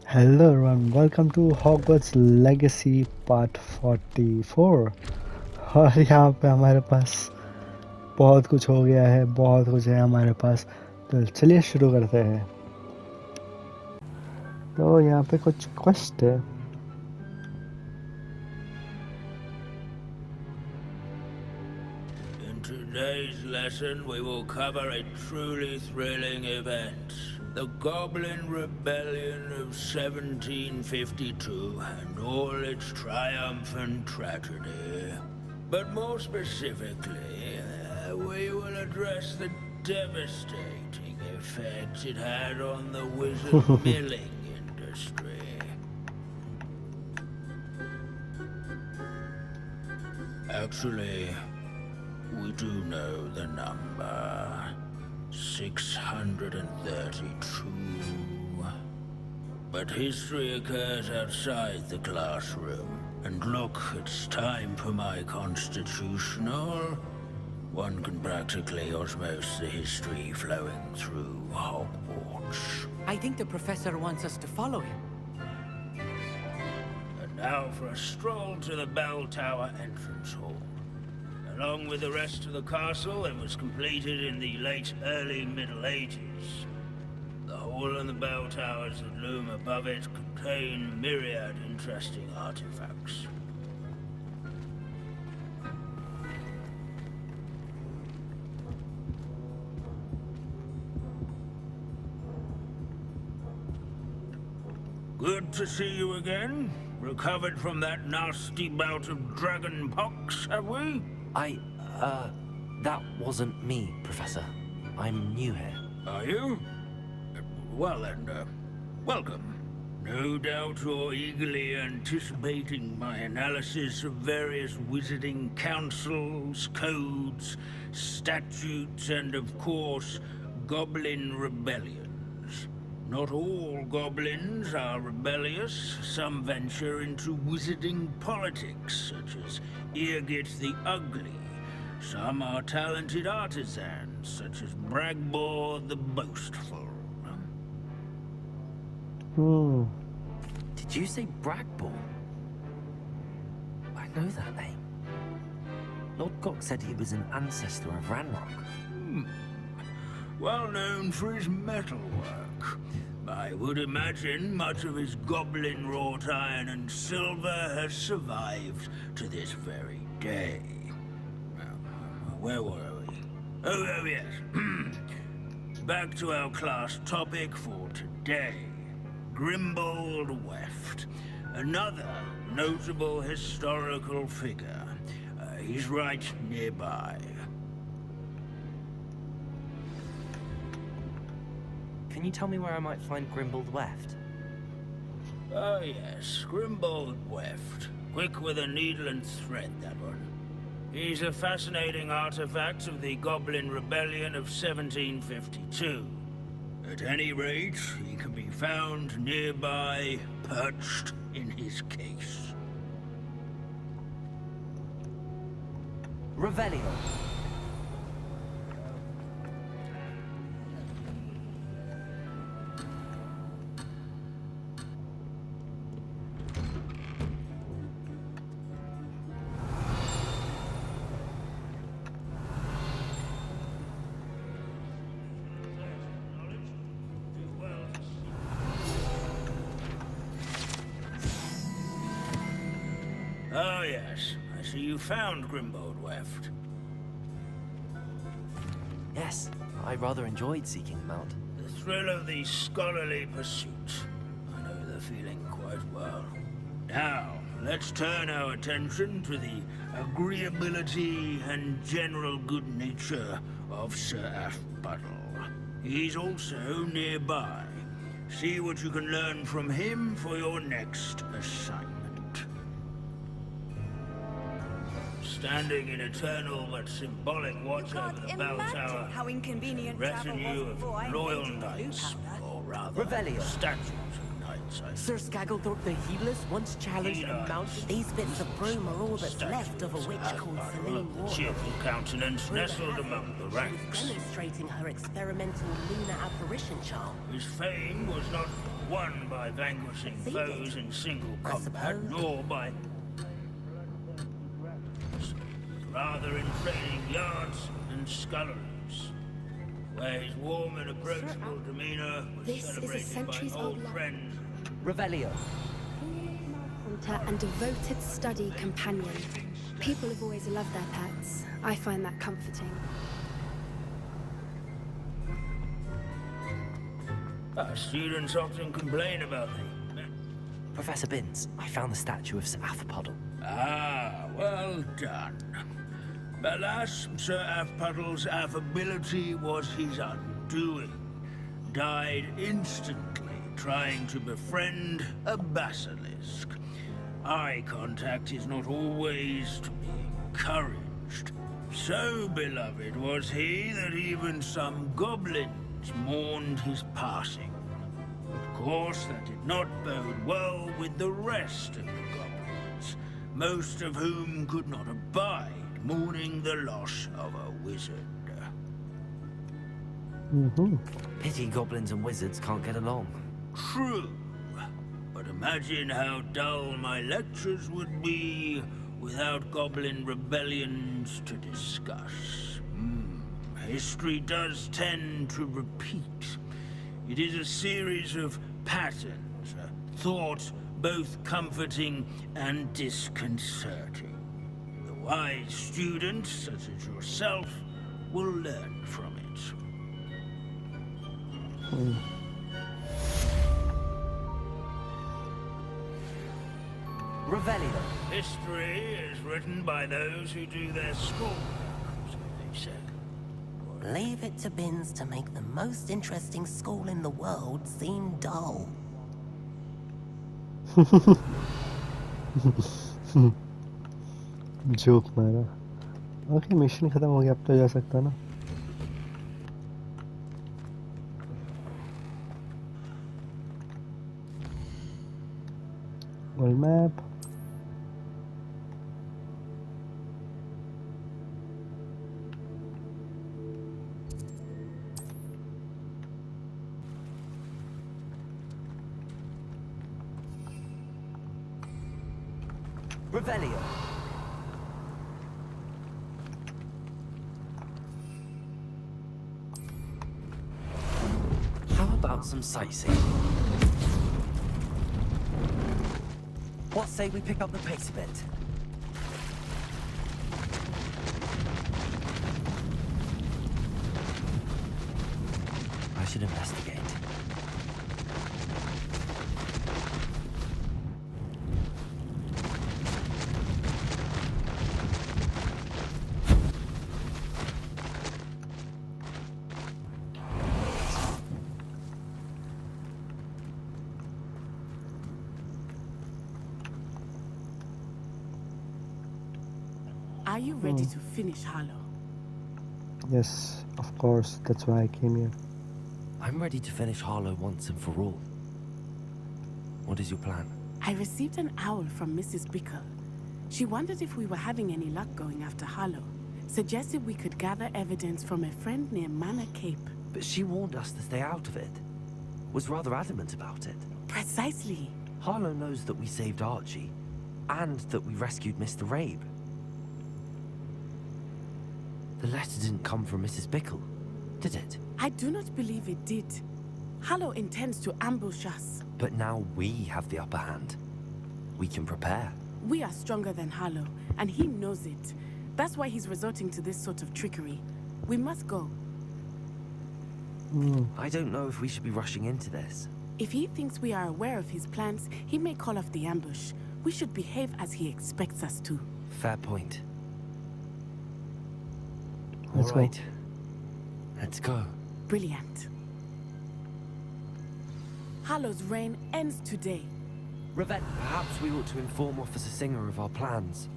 Hello everyone, welcome to Hogwarts Legacy Part 44। और यहाँ पे हमारे पास बहुत कुछ हो गया है, बहुत कुछ है हमारे पास। तो चलिए शुरू करते हैं। तो यहाँ पे कुछ क्वेस्ट है। In today's lesson, we will cover a truly thrilling event. The Goblin Rebellion of 1752 and all its triumph and tragedy. But more specifically, we will address the devastating effect it had on the wizard milling industry. Actually, we do know the number. 632. But history occurs outside the classroom. And look, it's time for my constitutional. One can practically osmose the history flowing through Hogwarts. I think the professor wants us to follow him. And now for a stroll to the bell tower entrance hall. Along with the rest of the castle, it was completed in the early Middle Ages. The hall and the bell towers that loom above it contain myriad interesting artifacts. Good to see you again. Recovered from that nasty bout of dragon pox, have we? That wasn't me, Professor. I'm new here. Are you? Well then, welcome. No doubt you're eagerly anticipating my analysis of various wizarding councils, codes, statutes, and of course, goblin rebellions. Not all goblins are rebellious. Some venture into wizarding politics, such as Eargit the Ugly. Some are talented artisans, such as Bragbor the Boastful. Did you say Bragbor? I know that name. Lord Cox said he was an ancestor of Ranrock. Well known for his metalwork. I would imagine much of his goblin-wrought iron and silver has survived to this very day. Where were we? Oh yes. Back to our class topic for today. Grimbold Weft. Another notable historical figure. He's right nearby. Can you tell me where I might find Grimbold Weft? Oh yes, Grimbold Weft. Quick with a needle and thread, that one. He's a fascinating artifact of the Goblin Rebellion of 1752. At any rate, he can be found nearby, perched in his case. Revelio. Oh yes, I see you found Grimbold Weft. Yes, I rather enjoyed seeking him out. The thrill of the scholarly pursuit. I know the feeling quite well. Now, let's turn our attention to the agreeability and general good nature of Sir Aphbuttle. He's also nearby. See what you can learn from him for your next assignment. Standing in eternal but symbolic watch over the bell tower, how inconvenient retinue of loyal knights, or rather, Revelio. statues of knights, I Sir Scagglethorpe the Heedless once challenged a mountain. These bits of broom are all that's statue left of a witch called of Celine the Ward. cheerful countenance nestled among the ranks. Demonstrating her experimental lunar apparition charm. His fame was not won by vanquishing foes in single combat, suppose. nor by... rather in training yards and sculleries, where his warm and approachable demeanor was This is a celebrated by centuries-old old lie. friends. Revelio. Hunter and devoted study companion. People have always loved their pets. I find that comforting. Our students often complain about the... Professor Binns, I found the statue of Sir Athapodel. Ah, well done. Alas, Sir Afpuddle's affability was his undoing. Died instantly trying to befriend a basilisk. Eye contact is not always to be encouraged. So beloved was he that even some goblins mourned his passing. Of course, that did not bode well with the rest of the goblins, most of whom could not abide mourning the loss of a wizard. Pity goblins and wizards can't get along. True, but imagine how dull my lectures would be without goblin rebellions to discuss. History does tend to repeat. It is a series of patterns, a thought both comforting and disconcerting. The wise student, such as yourself, will learn from it. Revelio. History is written by those who do their schoolwork, so they say. Leave it to Binns to make the most interesting school in the world seem dull. Joke मारा. Okay, mission खत्म हो गया, अब तो जा सकता ना. World map. Revelio. How about some sightseeing? What say we pick up the pace a bit? I should investigate. Are you ready to finish Harlow? Yes, of course. That's why I came here. I'm ready to finish Harlow once and for all. What is your plan? I received an owl from Mrs. Bickle. She wondered if we were having any luck going after Harlow. Suggested we could gather evidence from a friend near Manor Cape. But she warned us to stay out of it. Was rather adamant about it. Precisely. Harlow knows that we saved Archie, and that we rescued Mr. Rabe. The letter didn't come from Mrs. Bickle, did it? I do not believe it did. Harlow intends to ambush us. But now we have the upper hand. We can prepare. We are stronger than Harlow, and he knows it. That's why he's resorting to this sort of trickery. We must go. I don't know if we should be rushing into this. If he thinks we are aware of his plans, he may call off the ambush. We should behave as he expects us to. Fair point. Let's go. Alright. Let's go. Brilliant. Harlow's reign ends today. Revelio. Perhaps we ought to inform Officer Singer of our plans.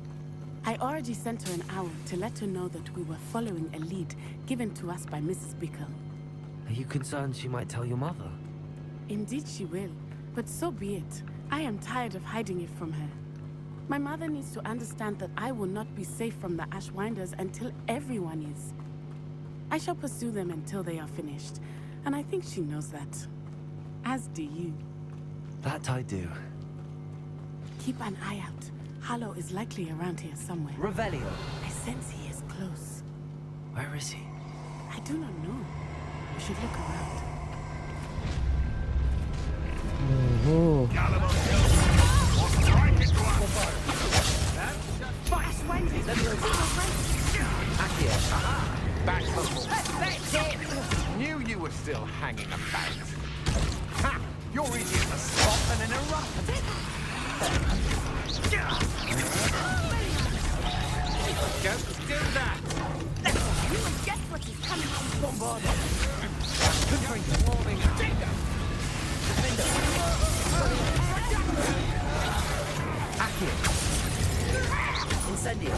I already sent her an owl to let her know that we were following a lead given to us by Mrs. Bickle. Are you concerned she might tell your mother? Indeed she will, but so be it. I am tired of hiding it from her. My mother needs to understand that I will not be safe from the Ashwinders until everyone is. I shall pursue them until they are finished, and I think she knows that. As do you. That I do. Keep an eye out. Harlow is likely around here somewhere. Revelio. I sense he is close. Where is he? I do not know. We should look around. Oh, Back home. Knew you were still hanging about. Ha! You're easy as a spot and in a rough. Don't do that! You will get what is coming from Bombard. Warming up. Incendio.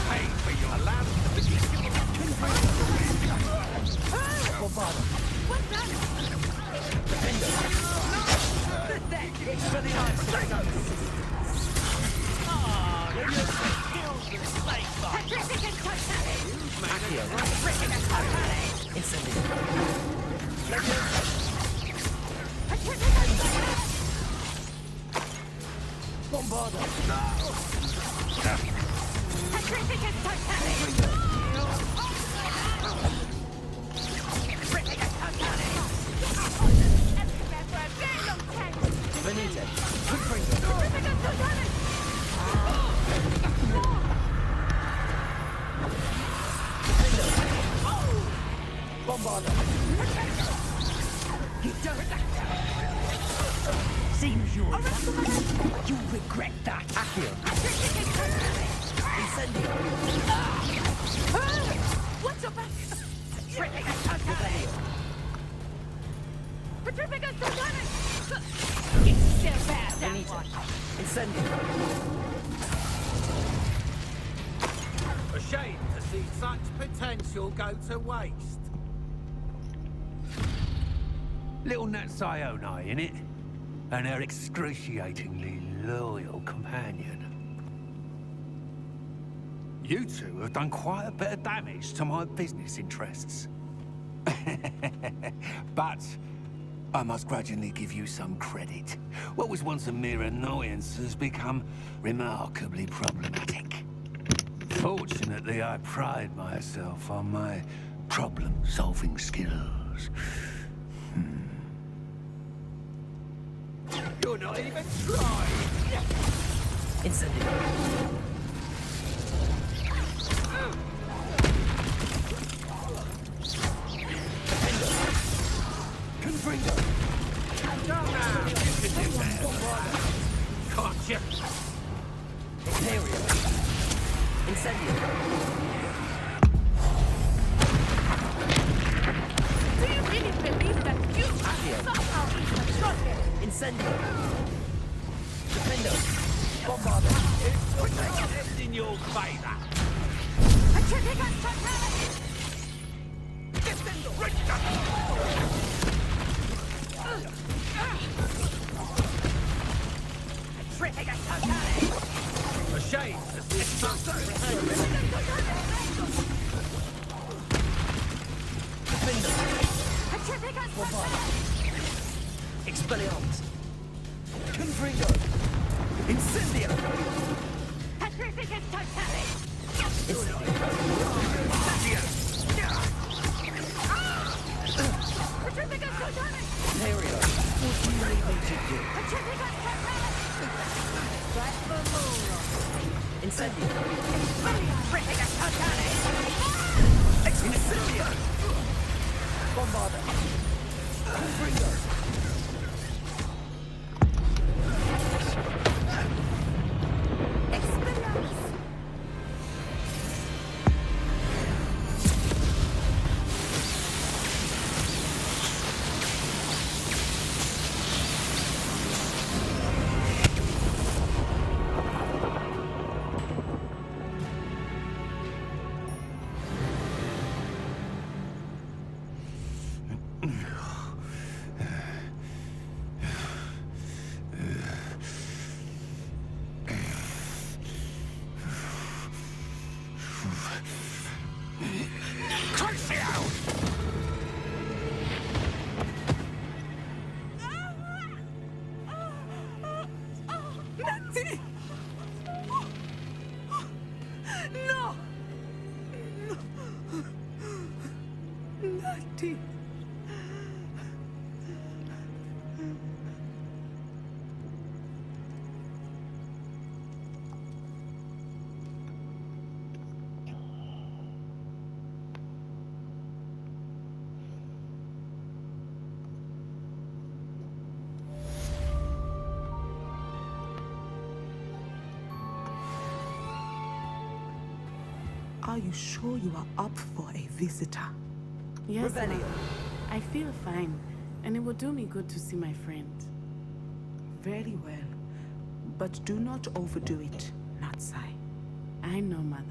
Pay for your land. Bombard. What's that? Seems yours. You regret that. Accio. Incendio. What's your back? Petrifica Sultanis! It's still bad, that one. Incendio. A shame to see such potential go to waste. Little Nat Sione, innit? And her excruciatingly loyal companion. You two have done quite a bit of damage to my business interests. But I must grudgingly give you some credit. What was once a mere annoyance has become remarkably problematic. Fortunately, I pride myself on my problem-solving skills. You're not even trying! Incendio. Confringo! Come now! You can do that! Can't you? Imperio. Incendio. Do you really believe that you somehow control him? Incendio. Defendo. Bombardo. It's in your favor! Petrifica Sultanis! Defendo! Petrifica Sultanis! A shame to see something. Defendo. Petrifica Sultanis! Expelliarmus. Confringo. Incendio. Petrifica Sultanis! Petrifica Sultanis! Imperio. What do you need me to do? Petrifica Sultanis! Strike the moon! Incendio. Petrifica Sultanis! Incendio. Bombardo. Confringo. Expelliarmus! Are you sure you are up for a visitor? Yes, Revelio. Mother. I feel fine, and it will do me good to see my friend. Very well. But do not overdo it, Natsai. I know, Mother.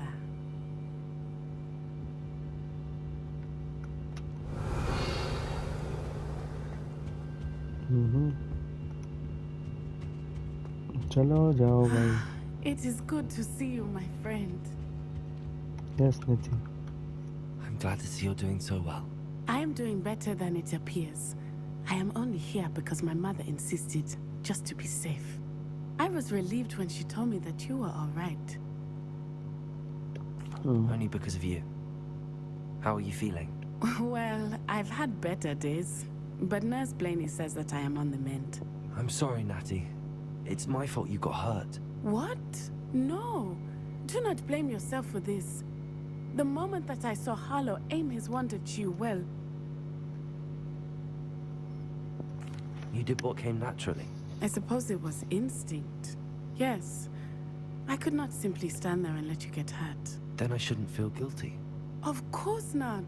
चलो जाओ भाई. It is good to see you, my friend. Yes, Niti. I'm glad to see you're doing so well. I am doing better than it appears. I am only here because my mother insisted, just to be safe. I was relieved when she told me that you were all right. Only because of you. How are you feeling? Well, I've had better days, but Nurse Blaney says that I am on the mend. I'm sorry, Natty. It's my fault you got hurt. What? No. Do not blame yourself for this. The moment that I saw Harlow aim his wand at you, well... You did what came naturally. I suppose it was instinct. Yes. I could not simply stand there and let you get hurt. Then I shouldn't feel guilty. Of course not.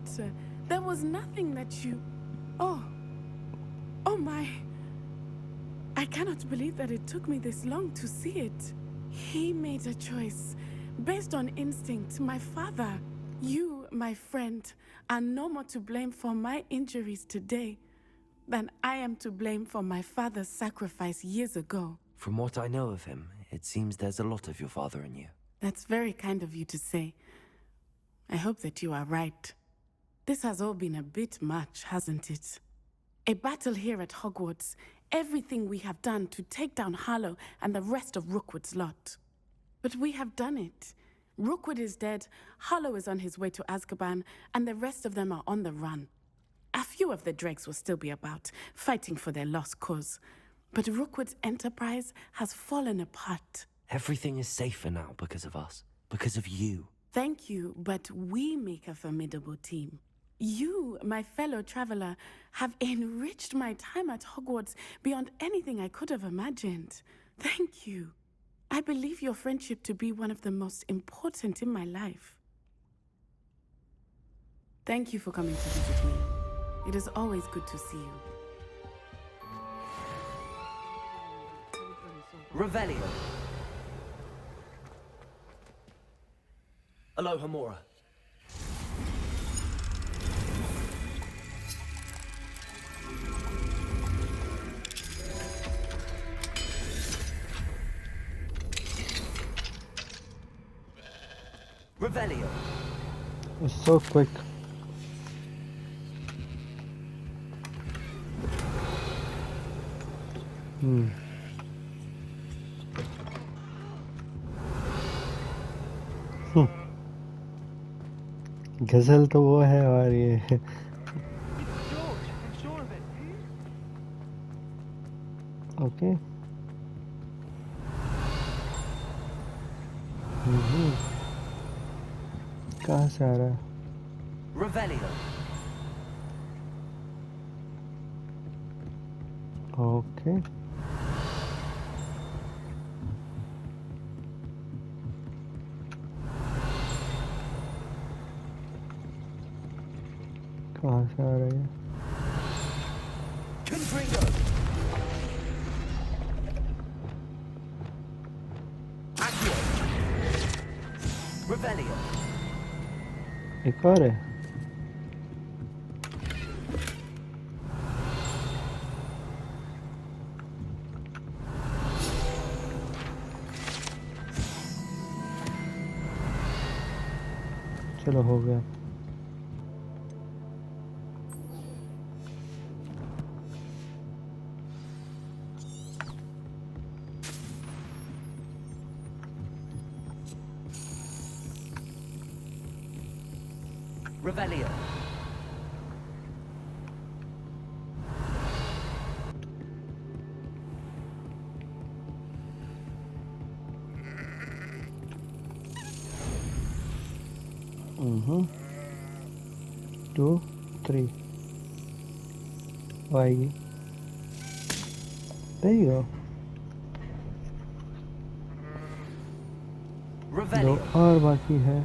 There was nothing that you... Oh. Oh my. I cannot believe that it took me this long to see it. He made a choice. Based on instinct, my father. You, my friend, are no more to blame for my injuries today than I am to blame for my father's sacrifice years ago. From what I know of him, it seems there's a lot of your father in you. That's very kind of you to say. I hope that you are right. This has all been a bit much, hasn't it? A battle here at Hogwarts, everything we have done to take down Harlow and the rest of Rookwood's lot. But we have done it. Rookwood is dead, Harlow is on his way to Azkaban, and the rest of them are on the run. A few of the dregs will still be about, fighting for their lost cause. But Rookwood's enterprise has fallen apart. Everything is safer now because of us. Because of you. Thank you, but we make a formidable team. You, my fellow traveler, have enriched my time at Hogwarts beyond anything I could have imagined. Thank you. I believe your friendship to be one of the most important in my life. Thank you for coming to visit me. It is always good to see you. Revelio. Aloha, Mora. Revelio. It's so quick. गजल तो वो है और ये okay कहाँ से आ रहा है Revelio. ओके कहाँ से आ रही है Confringo. Accio. Revelio. एक और है चलो हो गया Revelio. Mm-hmm. 2, 3. आएगी there you go दो Revelio. और बाकी है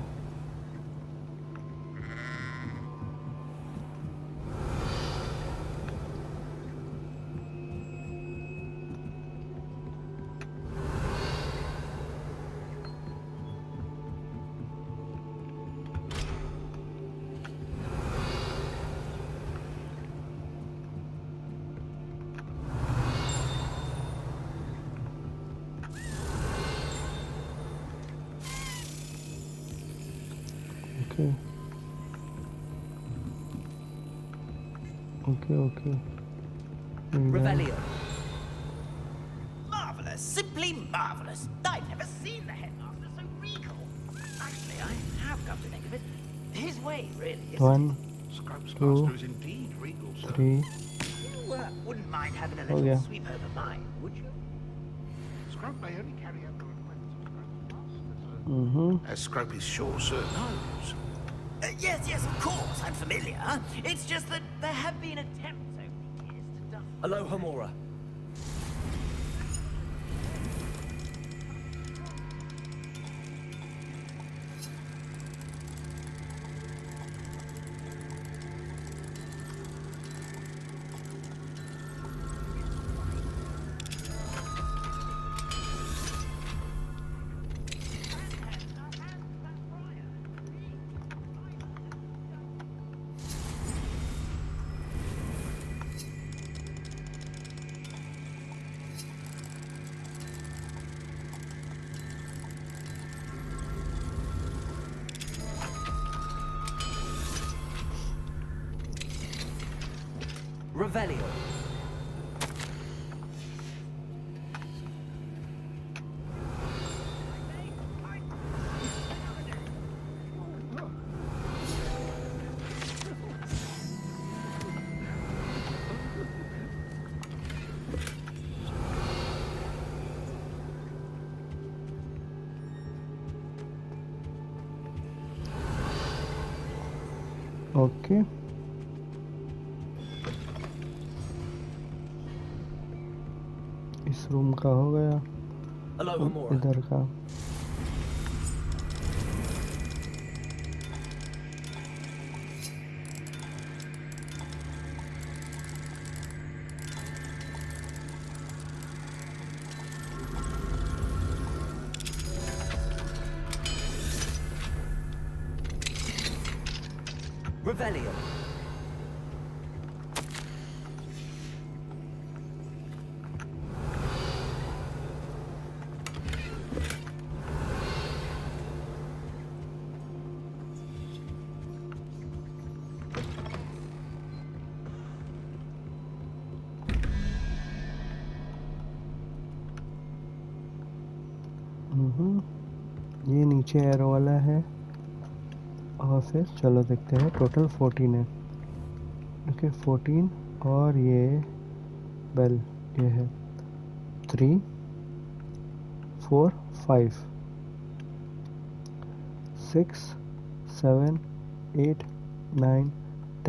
Okay. Okay. Revelio. Marvelous, simply marvelous. I've never seen the headmaster so regal. Actually, I have come to think of it. His way, really, isn't 1 Scrub's 2 master is indeed regal, sir. 3 it? You wouldn't mind having a हो little गया. sweep over mine, would you? Scrub may only carry out the requests of Scrub's master, as Scrub is sure sir knows. Yes, of course, I'm familiar. It's just that there have been attempts over the years to duff. Aloha Mora. Revelio. Okay. इस room का हो गया. Aloha Mora. इधर का. Revelio. ये नीचे arrow वाला है. और फिर चलो देखते हैं. टोटल 14 है. ओके 14 और ये बेल ये है 3 4 5 6 7 8 9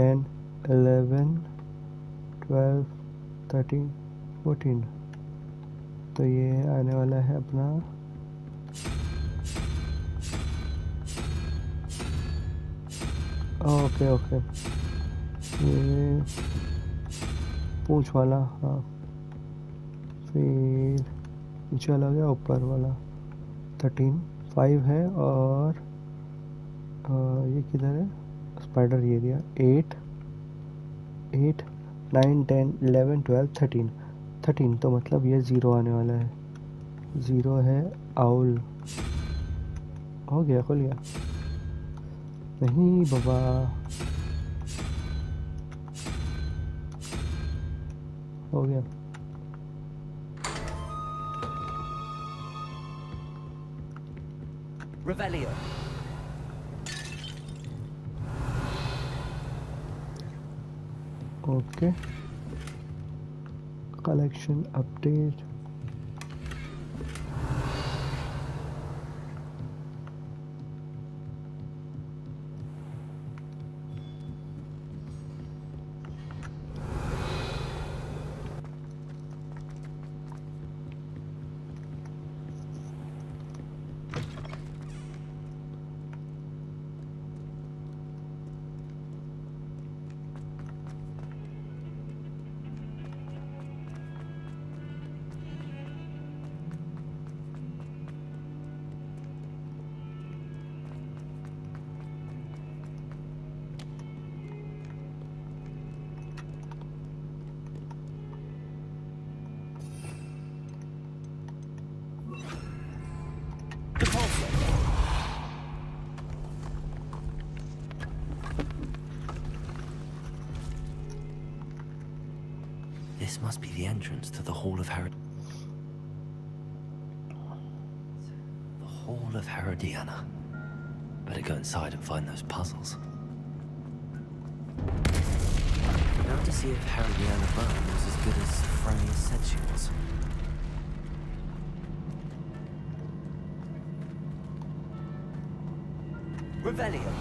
10 11 12 13 14. तो ये आने वाला है अपना ओके ये पूंछ वाला. हाँ फिर नीचे वाला गया ऊपर वाला 13 5 है. और ये किधर है स्पाइडर ये दिया 8 9 10 11 12 13. तो मतलब ये 0 आने वाला है. 0 है आउल. हो गया खुल गया. नहीं बाबा हो गया. Revelio. Okay collection update. This must be the entrance to the Hall of Herod. The Hall of Herodiana. Better go inside and find those puzzles. Now to see if Herodiana Byrne was as good as Fronius said she was. Revelio.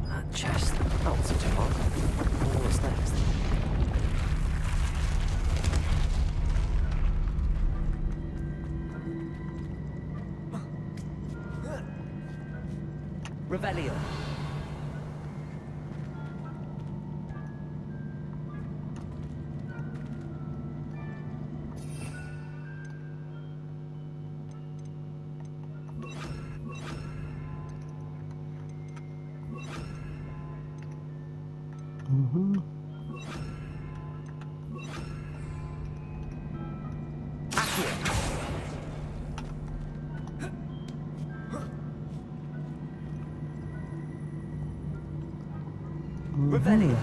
That chest, that wasn't too hard. What's next? Revelio. Revelio.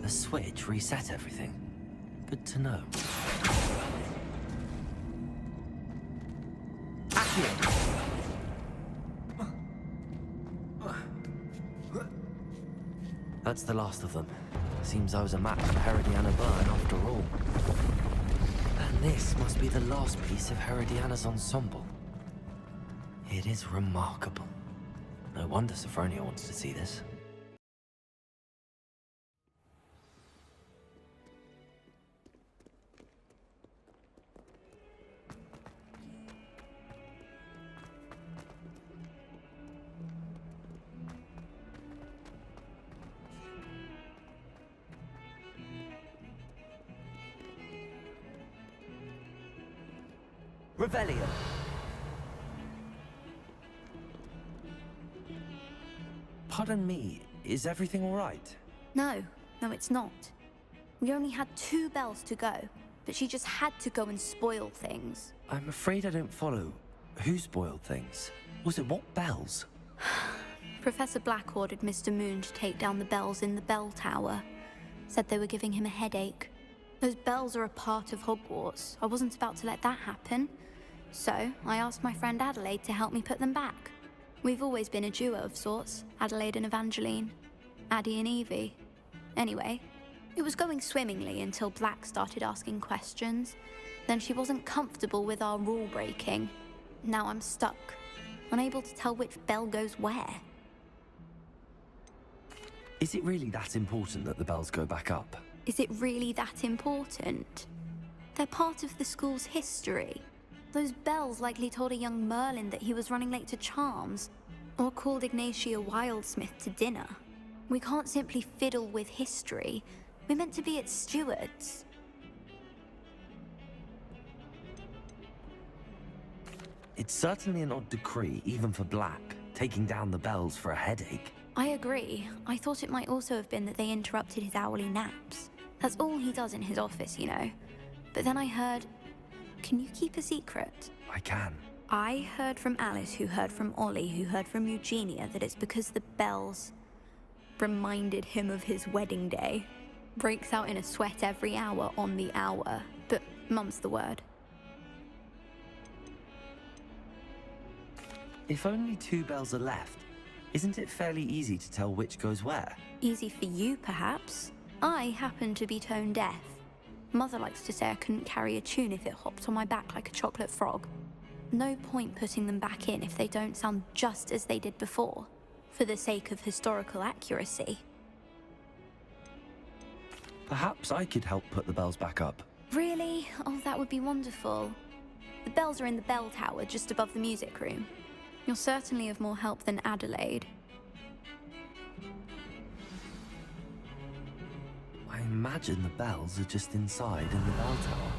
Switch reset everything. Good to know. That's the last of them. Seems I was a match for Herodiana Byrne after all. And this must be the last piece of Herodiana's ensemble. It is remarkable. No wonder Sophronia wants to see this. Revelio. Pardon me, is everything all right? No, it's not. We only had 2 bells to go, but she just had to go and spoil things. I'm afraid I don't follow. Who spoiled things? Was it what bells? Professor Black ordered Mr. Moon to take down the bells in the bell tower. Said they were giving him a headache. Those bells are a part of Hogwarts. I wasn't about to let that happen. So, I asked my friend Adelaide to help me put them back. We've always been a duo of sorts, Adelaide and Evangeline. Addie and Evie. Anyway, it was going swimmingly until Black started asking questions. Then she wasn't comfortable with our rule breaking. Now I'm stuck, unable to tell which bell goes where. Is it really that important that the bells go back up? Is it really that important? They're part of the school's history. Those bells likely told a young Merlin that he was running late to Charms, or called Ignatia Wildsmith to dinner. We can't simply fiddle with history. We're meant to be its stewards. It's certainly an odd decree, even for Black, taking down the bells for a headache. I agree. I thought it might also have been that they interrupted his hourly naps. That's all he does in his office, you know. But then I heard... Can you keep a secret? I can. I heard from Alice, who heard from Ollie, who heard from Eugenia, that it's because the bells reminded him of his wedding day. Breaks out in a sweat every hour on the hour, but mum's the word. If only 2 bells are left, isn't it fairly easy to tell which goes where? Easy for you, perhaps. I happen to be tone deaf. Mother likes to say I couldn't carry a tune if it hopped on my back like a chocolate frog. No point putting them back in if they don't sound just as they did before, for the sake of historical accuracy. Perhaps I could help put the bells back up. Really? Oh, that would be wonderful. The bells are in the bell tower just above the music room. You're certainly of more help than Adelaide. I imagine the bells are just inside in the bell tower.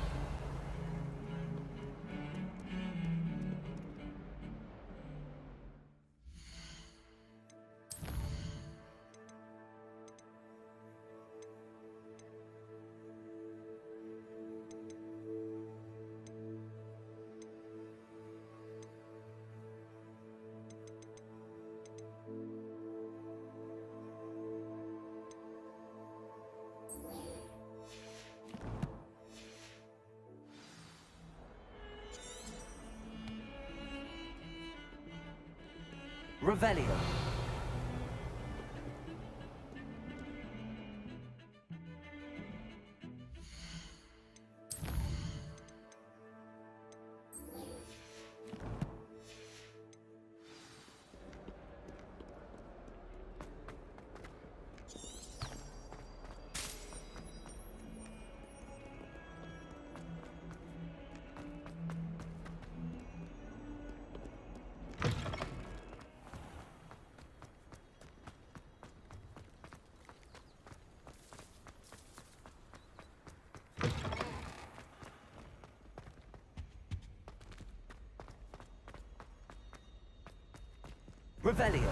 Revelio. Revelio.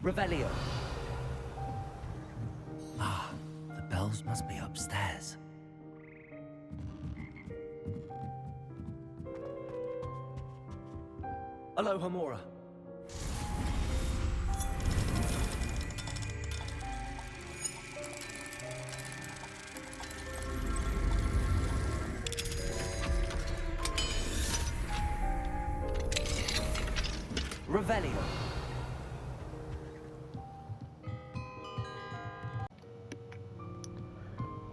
Revelio. Ah, the bells must be upstairs. Aloha Mora. Revelio.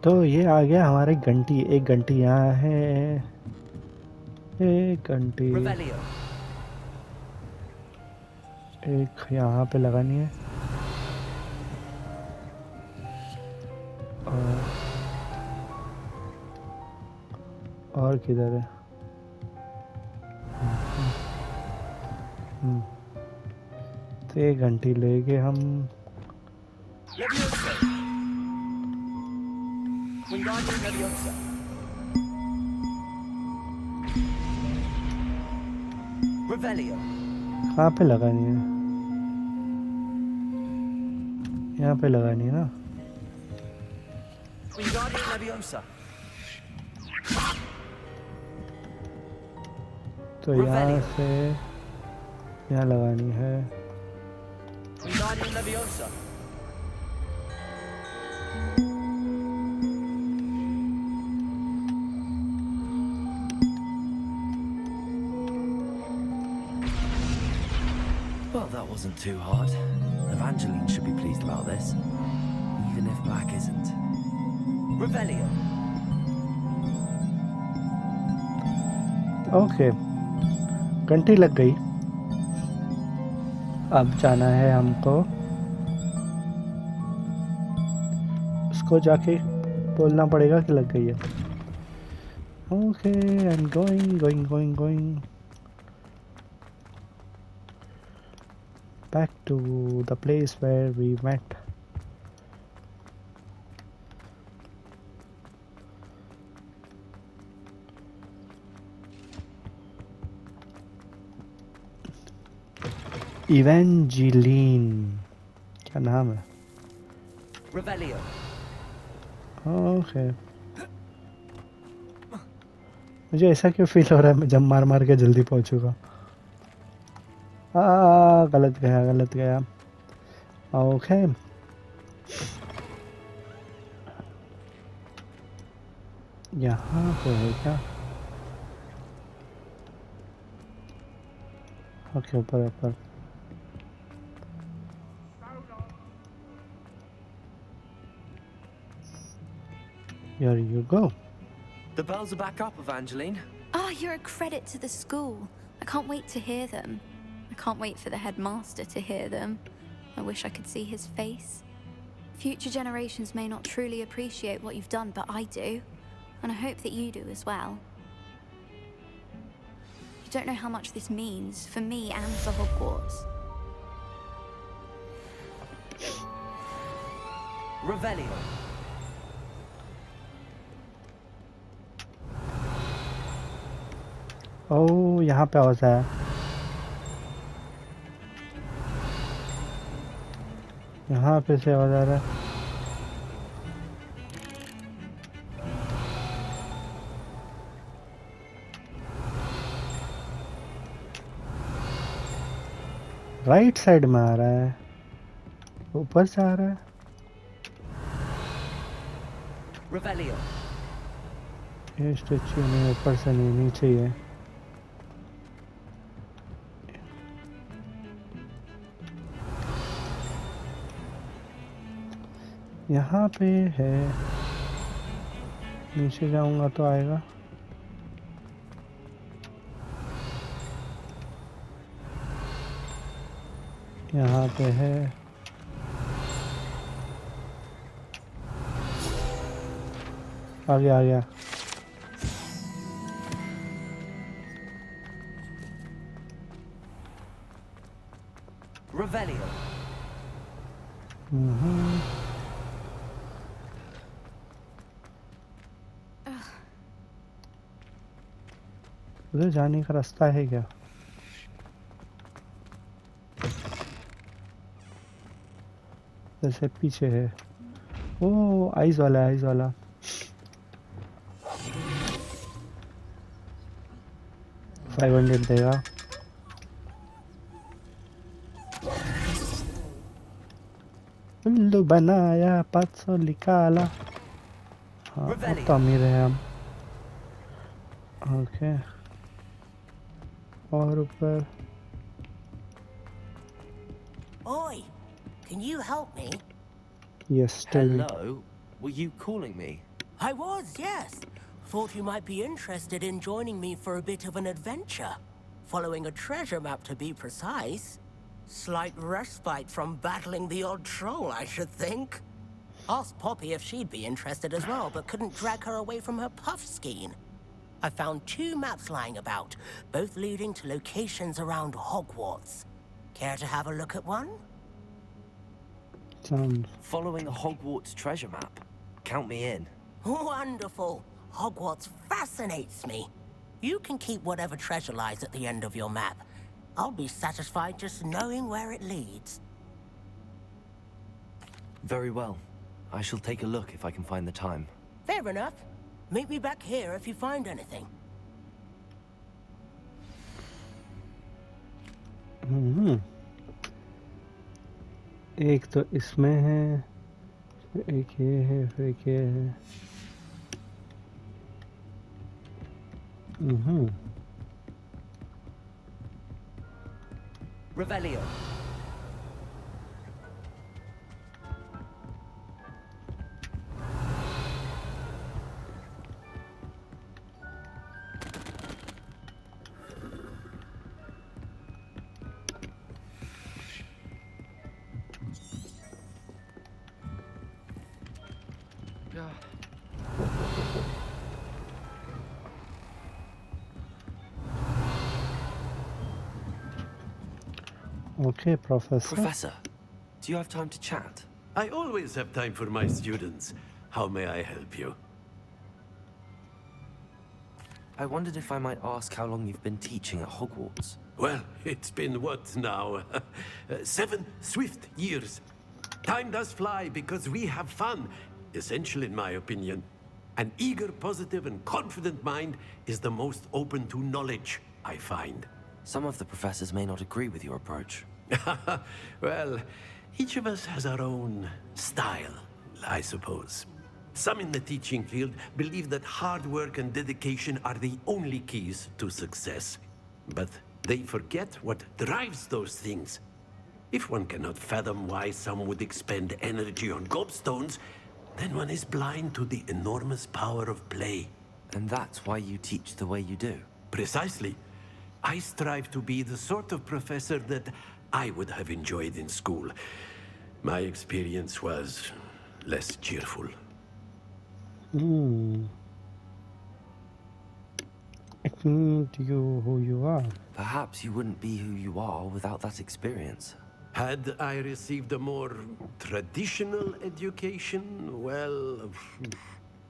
तो ये आ गया हमारे घंटी। एक घंटी यहाँ है, एक घंटी Revelio. एक यहाँ पे लगानी है और किधर है? तो एक घंटी लेके हम Leviosa. Wingardium Leviosa. Revelio. कहाँ पे लगानी है? यहाँ पे लगानी है ना? Wingardium Leviosa. तो यहाँ से यहाँ लगानी है। Wingardium Leviosa. Well, that wasn't too hard. Evangeline should be pleased about this, even if Black isn't. Revelio. Okay, घंटी लग गई। अब जाना है हमको, उसको जाके बोलना पड़ेगा कि लग गई है। Okay, I am going back to the place where we met. इवेंजेलिन, क्या नाम है? Revelio. ओके, मुझे ऐसा क्यों फील हो रहा है मैं जब मार के जल्दी पहुंचूंगा। गलत गया। ओके, यहाँ पे है क्या? ओके, ऊपर। Here you go. The bells are back up, Evangeline. Oh, you're a credit to the school. I can't wait to hear them. I can't wait for the headmaster to hear them. I wish I could see his face. Future generations may not truly appreciate what you've done, but I do. And I hope that you do as well. You don't know how much this means for me and for Hogwarts. Revelio. ओह, यहाँ पे आवाज आया। यहाँ पे से आवाज आ रहा है। राइट साइड में आ रहा है, ऊपर से आ रहा है। Revelio. ये स्टैचू में ऊपर से नहीं, नीचे ही है। यहाँ पे है, नीचे जाऊंगा तो आएगा। यहाँ पे है, आ गया। Revelio. उधर जाने का रास्ता है क्या? जैसे पीछे है। ओ, आइस वाला। $500 देगा। उल्लू बनाया 500 निकाला हाँ अब तो अमीर हैं हम ओके और ऊपर Oi, can you help me? yes tell me Hello? Were you calling me? I was, yes. Thought you might be interested in joining me for a bit of an adventure. Following a treasure map to be precise. Slight respite from battling the odd troll, I should think. Asked Poppy if she'd be interested as well, but couldn't drag her away from her puff skein. I found 2 maps lying about, both leading to locations around Hogwarts. Care to have a look at one? sounds Following a Hogwarts treasure map? Count me in. Wonderful. Hogwarts fascinates me. You can keep whatever treasure lies at the end of your map. I'll be satisfied just knowing where it leads. Very well. I shall take a look if I can find the time. Fair enough. Meet me back here if you find anything. एक तो इसमें है फिर एक ये है फिर एक ये है Revelio. Okay, Professor. Professor, do you have time to chat? I always have time for my students. How may I help you? I wondered if I might ask how long you've been teaching at Hogwarts. Well, it's been what now? 7 swift years. Time does fly because we have fun. Essential in my opinion. An eager, positive, and confident mind is the most open to knowledge, I find. Some of the professors may not agree with your approach. Well, each of us has our own style, I suppose. Some in the teaching field believe that hard work and dedication are the only keys to success. But they forget what drives those things. If one cannot fathom why some would expend energy on gobstones, then one is blind to the enormous power of play. And that's why you teach the way you do. Precisely. I strive to be the sort of professor that I would have enjoyed in school. My experience was less cheerful. It means you who you are. Perhaps you wouldn't be who you are without that experience. Had I received a more traditional education, well,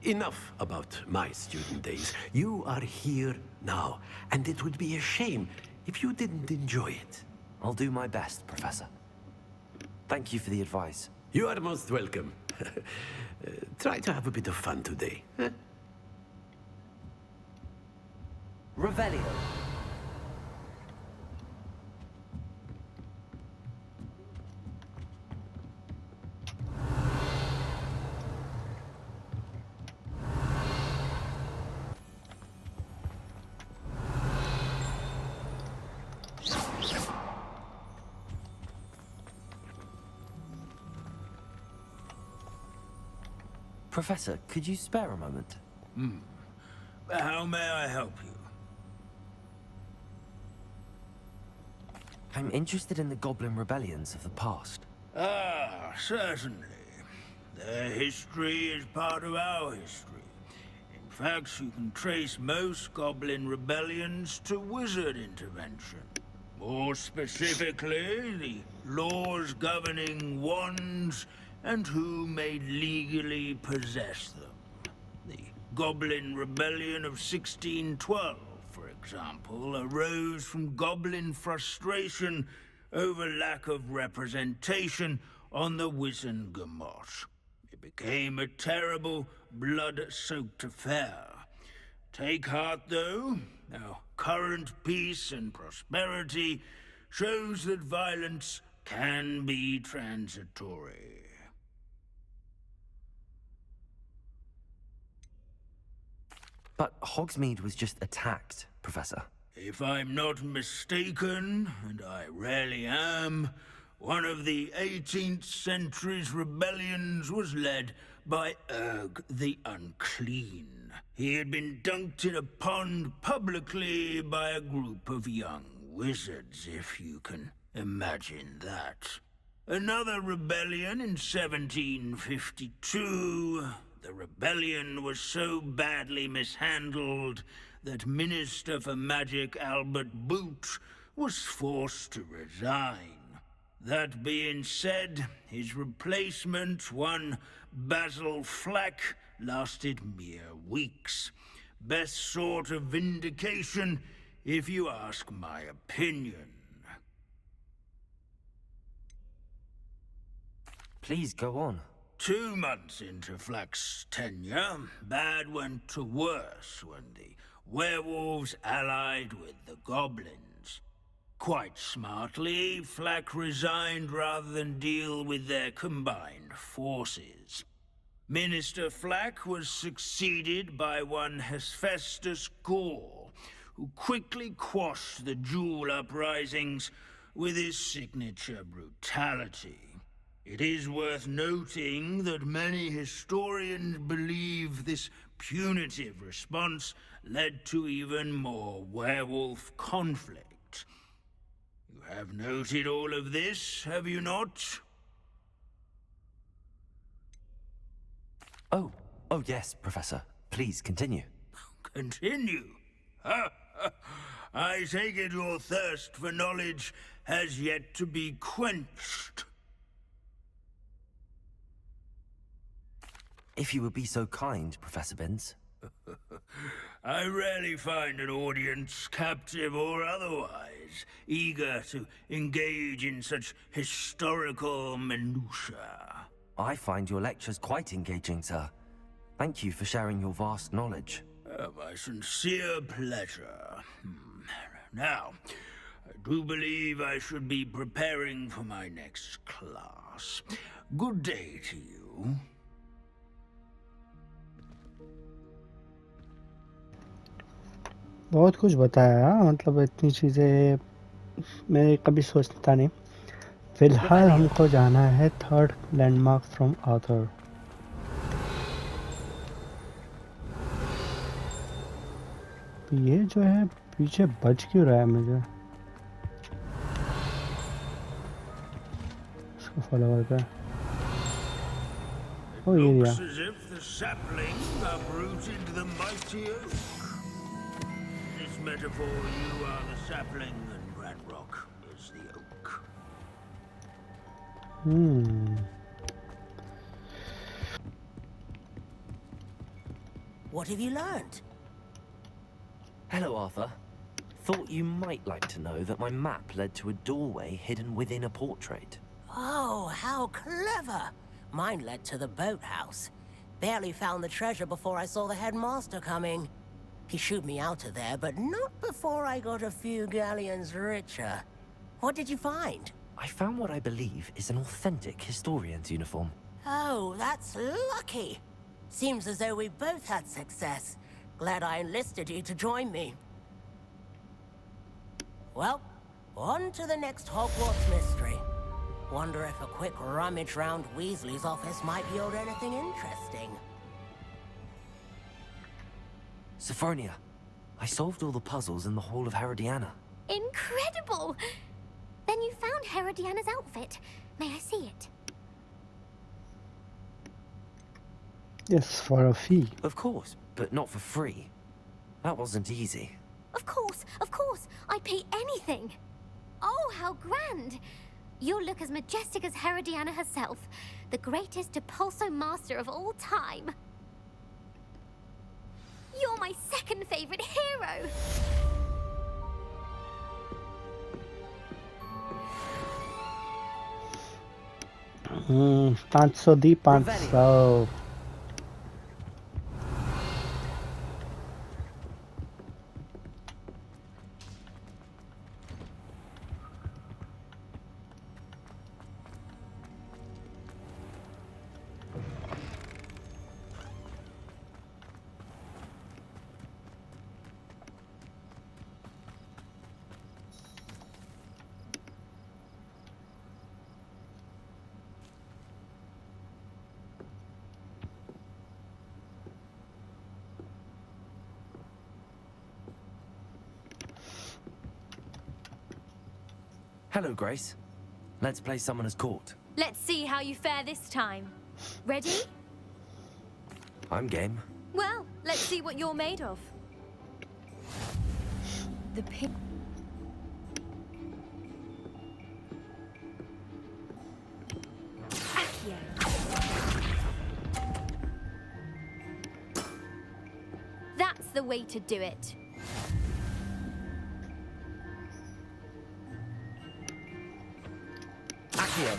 enough about my student days. You are here now, and it would be a shame if you didn't enjoy it. I'll do my best, Professor. Thank you for the advice. You are most welcome. Try to have a bit of fun today. Huh? Revelio. Professor, could you spare a moment? How may I help you? I'm interested in the Goblin rebellions of the past. Ah, certainly. Their history is part of our history. In fact, you can trace most Goblin rebellions to wizard intervention. More specifically, the laws governing wands and who may legally possess them. The Goblin Rebellion of 1612, for example, arose from Goblin frustration over lack of representation on the Wizengamot. It became a terrible, blood-soaked affair. Take heart, though. Our current peace and prosperity shows that violence can be transitory. But Hogsmeade was just attacked, Professor. If I'm not mistaken, and I rarely am, one of the 18th century's rebellions was led by Urg the Unclean. He had been dunked in a pond publicly by a group of young wizards, if you can imagine that. Another rebellion in 1752. The rebellion was so badly mishandled that Minister for Magic Albert Boot was forced to resign. That being said, his replacement, one Basil Flack, lasted mere weeks. Best sort of vindication, if you ask my opinion. Please go on. 2 months into Flack's tenure, bad went to worse when the werewolves allied with the goblins. Quite smartly, Flack resigned rather than deal with their combined forces. Minister Flack was succeeded by one Hephaestus Gore, who quickly quashed the Jewel uprisings with his signature brutality. It is worth noting that many historians believe this punitive response led to even more werewolf conflict. You have noted all of this, have you not? Oh, yes, Professor. Please continue. Continue? I take it your thirst for knowledge has yet to be quenched. If you would be so kind, Professor Binns. I rarely find an audience, captive or otherwise, eager to engage in such historical minutiae. I find your lectures quite engaging, sir. Thank you for sharing your vast knowledge. My sincere pleasure. Now, I do believe I should be preparing for my next class. Good day to you. बहुत कुछ बताया, मतलब इतनी चीज़ें मैं कभी सोचता नहीं। फिलहाल हमको जाना है थर्ड लैंडमार्क फ्रॉम आर्थर। ये जो है पीछे बज क्यों रहा है मुझे? इसको फॉलो करते हैं। ओ ये Looks as if the sapling uprooted the mighty oak. This metaphor, you are the sapling and Ranrock is the oak. What have you learned? Hello, Arthur. Thought you might like to know that my map led to a doorway hidden within a portrait. Oh, how clever! Mine led to the boathouse. Barely found the treasure before I saw the headmaster coming. He shooed me out of there, but not before I got a few galleons richer. What did you find? I found what I believe is an authentic historian's uniform. Oh, that's lucky. Seems as though we both had success. Glad I enlisted you to join me. Well, on to the next Hogwarts mystery. Wonder if a quick rummage round Weasley's office might yield anything interesting. Sophronia, I solved all the puzzles in the Hall of Herodiana. Incredible! Then you found Herodiana's outfit. May I see it? Yes, for a fee. Of course, but not for free. That wasn't easy. Of course, I'd pay anything. Oh, how grand! You'll look as majestic as Herodiana herself, the greatest Depulso master of all time. You're my second favorite hero! Hmm, 500 the 500. Hello, Grace. Let's play Summoner's Court. Let's see how you fare this time. Ready? I'm game. Well, let's see what you're made of. The pink. Accio. That's the way to do it. Accio.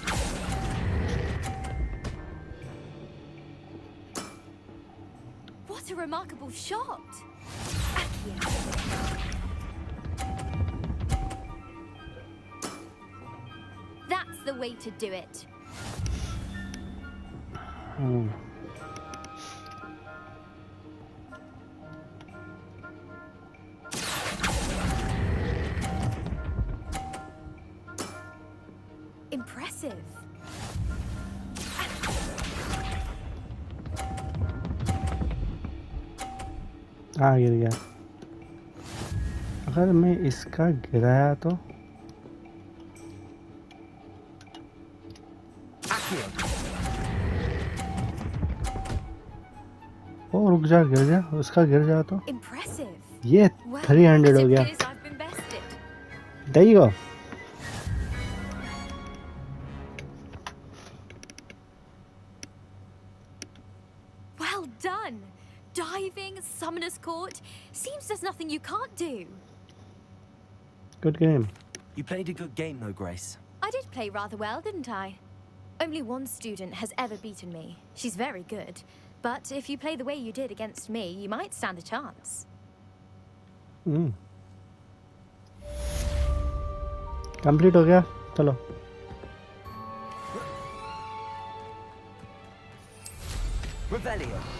What a remarkable shot! Accio. That's the way to do it. Impressive. हाँ गिर गया। अगर मैं इसका गिराया तो ओ रुक जा, गिर जा, उसका गिर जा तो ये 300 हो गया। There you go. Well done. Diving, Summoner's Court. Seems there's nothing you can't do. Good game. You played a good game though, Grace. I did play rather well, didn't I? Only one student has ever beaten me. She's very good. But if you play the way you did against me, you might stand a chance. Complete हो गया, चलो। Rebellion.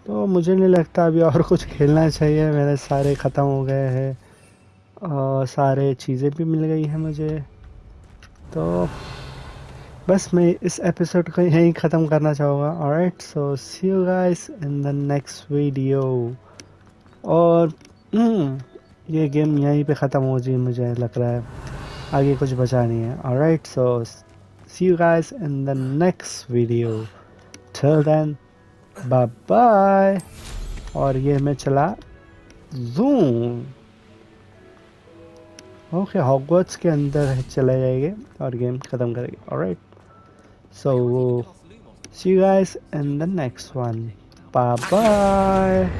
तो मुझे नहीं लगता अभी और कुछ खेलना चाहिए। मेरे सारे ख़त्म हो गए हैं और सारे चीज़ें भी मिल गई हैं मुझे। तो बस मैं इस एपिसोड को यहीं ख़त्म करना चाहूँगा। Alright, so see you guys in the next video. और ये गेम यहीं पे ख़त्म हो जी, मुझे लग रहा है आगे कुछ बचा नहीं है। Alright, so see you guys in the next video. Till then bye bye. और ये मैं चला जूम। ओके, हॉगवर्ट्स के अंदर चले जाएंगे और गेम ख़त्म करेंगे। Alright, so see you guys in the next one. Bye bye.